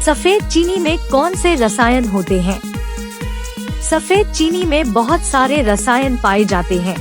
सफेद चीनी में कौन से रसायन होते हैं? सफेद चीनी में बहुत सारे रसायन पाए जाते हैं।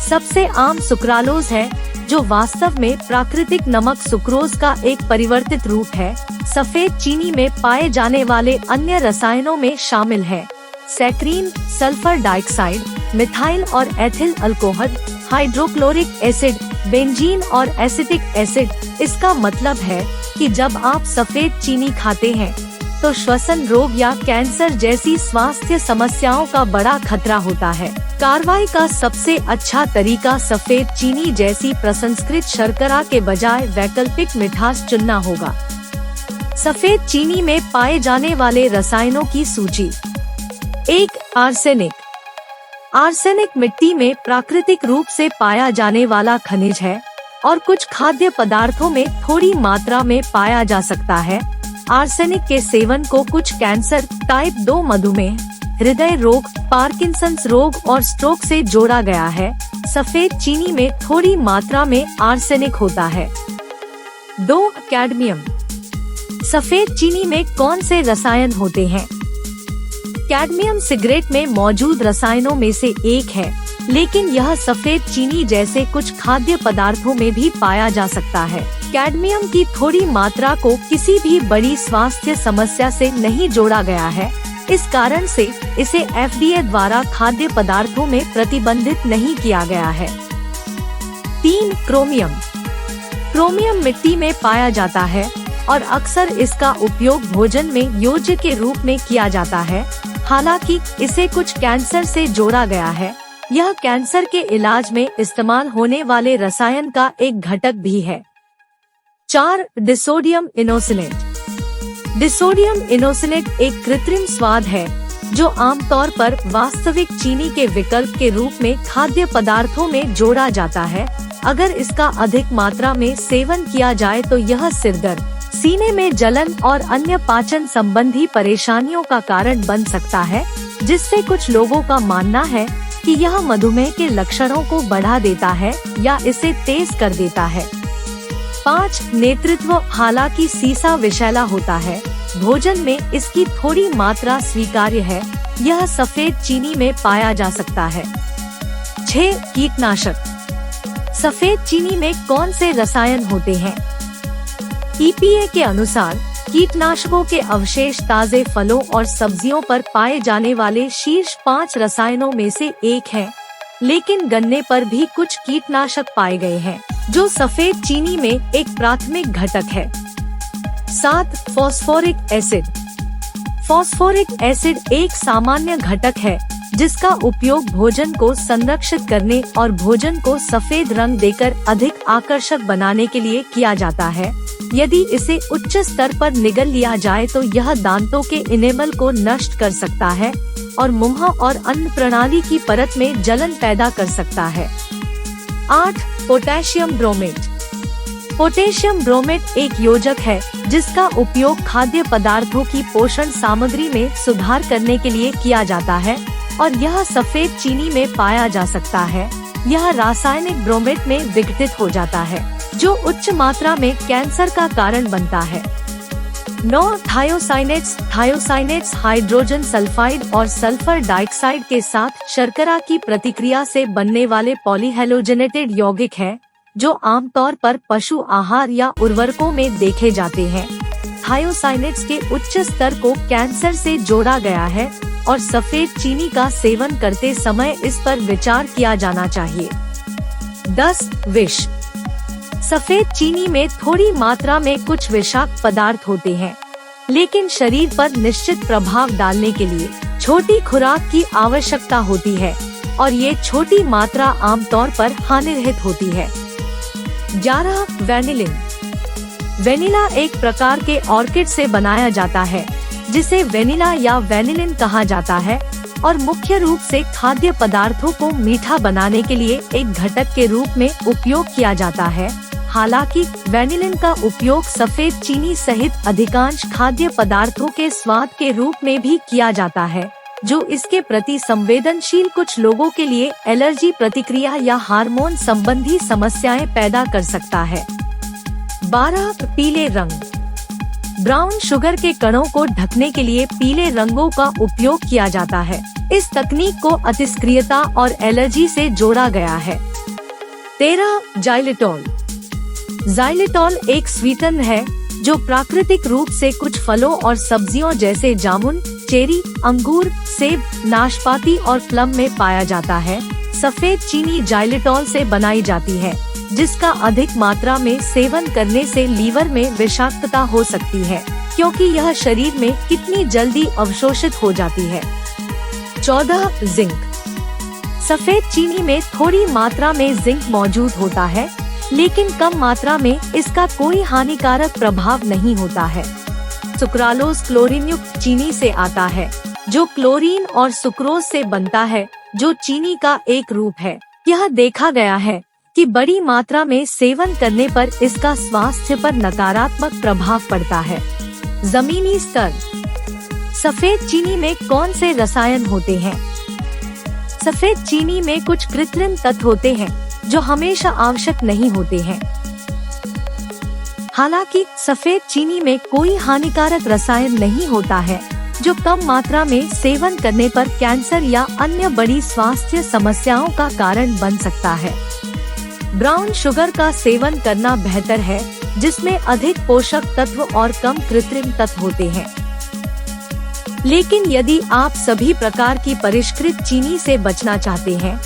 सबसे आम सुक्रालोज है, जो वास्तव में प्राकृतिक नमक सुक्रोज का एक परिवर्तित रूप है। सफेद चीनी में पाए जाने वाले अन्य रसायनों में शामिल है सैकरीन, सल्फर डाइऑक्साइड, मिथाइल और ethyl alcohol, hydrochloric acid, benzene और एसिटिक एसिड। इसका मतलब है कि जब आप सफेद चीनी खाते हैं तो श्वसन रोग या कैंसर जैसी स्वास्थ्य समस्याओं का बड़ा खतरा होता है। कार्रवाई का सबसे अच्छा तरीका सफेद चीनी जैसी प्रसंस्कृत शर्करा के बजाय वैकल्पिक मिठास चुनना होगा। सफेद चीनी में पाए जाने वाले रसायनों की सूची। 1. आर्सेनिक। आर्सेनिक मिट्टी में प्राकृतिक रूप से पाया जाने वाला खनिज है और कुछ खाद्य पदार्थों में थोड़ी मात्रा में पाया जा सकता है। आर्सेनिक के सेवन को कुछ कैंसर, टाइप 2 मधुमेह, हृदय रोग, पार्किंसंस रोग और स्ट्रोक से जोड़ा गया है। सफेद चीनी में थोड़ी मात्रा में आर्सेनिक होता है। 2. कैडमियम। सफेद चीनी में कौन से रसायन होते हैं? कैडमियम सिगरेट में मौजूद रसायनों में से एक है, लेकिन यह सफेद चीनी जैसे कुछ खाद्य पदार्थों में भी पाया जा सकता है। कैडमियम की थोड़ी मात्रा को किसी भी बड़ी स्वास्थ्य समस्या से नहीं जोड़ा गया है, इस कारण से इसे FDA द्वारा खाद्य पदार्थों में प्रतिबंधित नहीं किया गया है। 3. क्रोमियम। क्रोमियम मिट्टी में पाया जाता है और अक्सर इसका उपयोग भोजन में योज्य के रूप में किया जाता है। हालांकि इसे कुछ कैंसर से जोड़ा गया है। यह कैंसर के इलाज में इस्तेमाल होने वाले रसायन का एक घटक भी है। 4. डिसोडियम इनोसिनेट। डिसोडियम इनोसिनेट एक कृत्रिम स्वाद है जो आमतौर पर वास्तविक चीनी के विकल्प के रूप में खाद्य पदार्थों में जोड़ा जाता है। अगर इसका अधिक मात्रा में सेवन किया जाए तो यह सिरदर्द, सीने में जलन और अन्य पाचन संबंधी परेशानियों का कारण बन सकता है, जिससे कुछ लोगों का मानना है कि यह मधुमेह के लक्षणों को बढ़ा देता है या इसे तेज कर देता है। 5. नेतृत्व। हालांकि सीसा विषैला होता है, भोजन में इसकी थोड़ी मात्रा स्वीकार्य है। यह सफेद चीनी में पाया जा सकता है। 6. कीटनाशक। सफेद चीनी में कौन से रसायन होते हैं? EPA के अनुसार कीटनाशकों के अवशेष ताजे फलों और सब्जियों पर पाए जाने वाले शीर्ष 5 रसायनों में से एक है, लेकिन गन्ने पर भी कुछ कीटनाशक पाए गए हैं, जो सफेद चीनी में एक प्राथमिक घटक है। 7. Phosphoric acid. फॉस्फोरिक एसिड एक सामान्य घटक है जिसका उपयोग भोजन को संरक्षित करने और भोजन को सफेद रंग देकर अधिक आकर्षक बनाने के लिए किया जाता है। यदि इसे उच्च स्तर पर निगल लिया जाए तो यह दांतों के इनेमल को नष्ट कर सकता है और मुंह और अन्न प्रणाली की परत में जलन पैदा कर सकता है। 8. Potassium bromate. पोटेशियम ब्रोमेट एक योजक है जिसका उपयोग खाद्य पदार्थों की पोषण सामग्री में सुधार करने के लिए किया जाता है और यह सफेद चीनी में पाया जा सकता है। यह रासायनिक ब्रोमेट में विघटित हो जाता है, जो उच्च मात्रा में कैंसर का कारण बनता है। 9. थायोसाइनेट्स। थायोसाइनेट्स हाइड्रोजन सल्फाइड और सल्फर डाइऑक्साइड के साथ शर्करा की प्रतिक्रिया से बनने वाले पॉलीहेलोजेनेटेड यौगिक हैं, जो आमतौर पर पशु आहार या उर्वरकों में देखे जाते हैं। थायोसाइनेट्स के उच्च स्तर को कैंसर से जोड़ा गया है और सफेद चीनी का सेवन करते समय इस पर विचार किया जाना चाहिए। 10. विष। सफेद चीनी में थोड़ी मात्रा में कुछ विषाक्त पदार्थ होते हैं, लेकिन शरीर पर निश्चित प्रभाव डालने के लिए छोटी खुराक की आवश्यकता होती है और ये छोटी मात्रा आमतौर पर हानिरहित होती है। 11. वेनिलिन। वेनिला एक प्रकार के ऑर्किड से बनाया जाता है जिसे वेनिला या वेनिलिन कहा जाता है और मुख्य रूप से खाद्य पदार्थों को मीठा बनाने के लिए एक घटक के रूप में उपयोग किया जाता है। हालांकि वेनिलिन का उपयोग सफेद चीनी सहित अधिकांश खाद्य पदार्थों के स्वाद के रूप में भी किया जाता है, जो इसके प्रति संवेदनशील कुछ लोगों के लिए एलर्जी प्रतिक्रिया या हार्मोन संबंधी समस्याएं पैदा कर सकता है। 12. पीले रंग। ब्राउन शुगर के कणों को ढकने के लिए पीले रंगों का उपयोग किया जाता है। इस तकनीक को अतिस्क्रियता और एलर्जी से जोड़ा गया है। 13. जाइलिटॉल। जाइलिटॉल एक स्वीटन है जो प्राकृतिक रूप से कुछ फलों और सब्जियों जैसे जामुन, चेरी, अंगूर, सेब, नाशपाती और प्लम में पाया जाता है। सफेद चीनी जाइलिटॉल से बनाई जाती है, जिसका अधिक मात्रा में सेवन करने से लीवर में विषाक्तता हो सकती है, क्योंकि यह शरीर में कितनी जल्दी अवशोषित हो जाती है। 14. जिंक। सफेद चीनी में थोड़ी मात्रा में जिंक मौजूद होता है, लेकिन कम मात्रा में इसका कोई हानिकारक प्रभाव नहीं होता है। सुक्रालोज क्लोरीन युक्त चीनी से आता है, जो क्लोरीन और सुक्रोज से बनता है, जो चीनी का एक रूप है। यह देखा गया है कि बड़ी मात्रा में सेवन करने पर इसका स्वास्थ्य पर नकारात्मक प्रभाव पड़ता है। जमीनी स्तर। सफेद चीनी में कौन से रसायन होते हैं? सफेद चीनी में कुछ कृत्रिम तत्व होते हैं जो हमेशा आवश्यक नहीं होते हैं। हालांकि सफेद चीनी में कोई हानिकारक रसायन नहीं होता है, जो कम मात्रा में सेवन करने पर कैंसर या अन्य बड़ी स्वास्थ्य समस्याओं का कारण बन सकता है। ब्राउन शुगर का सेवन करना बेहतर है, जिसमें अधिक पोषक तत्व और कम कृत्रिम तत्व होते हैं। लेकिन यदि आप सभी प्रकार की परिष्कृत चीनी से बचना चाहते हैं,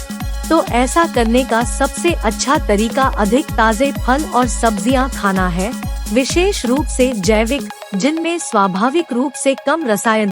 तो ऐसा करने का सबसे अच्छा तरीका अधिक ताजे फल और सब्जियां खाना है, विशेष रूप से जैविक, जिनमें स्वाभाविक रूप से कम रसायन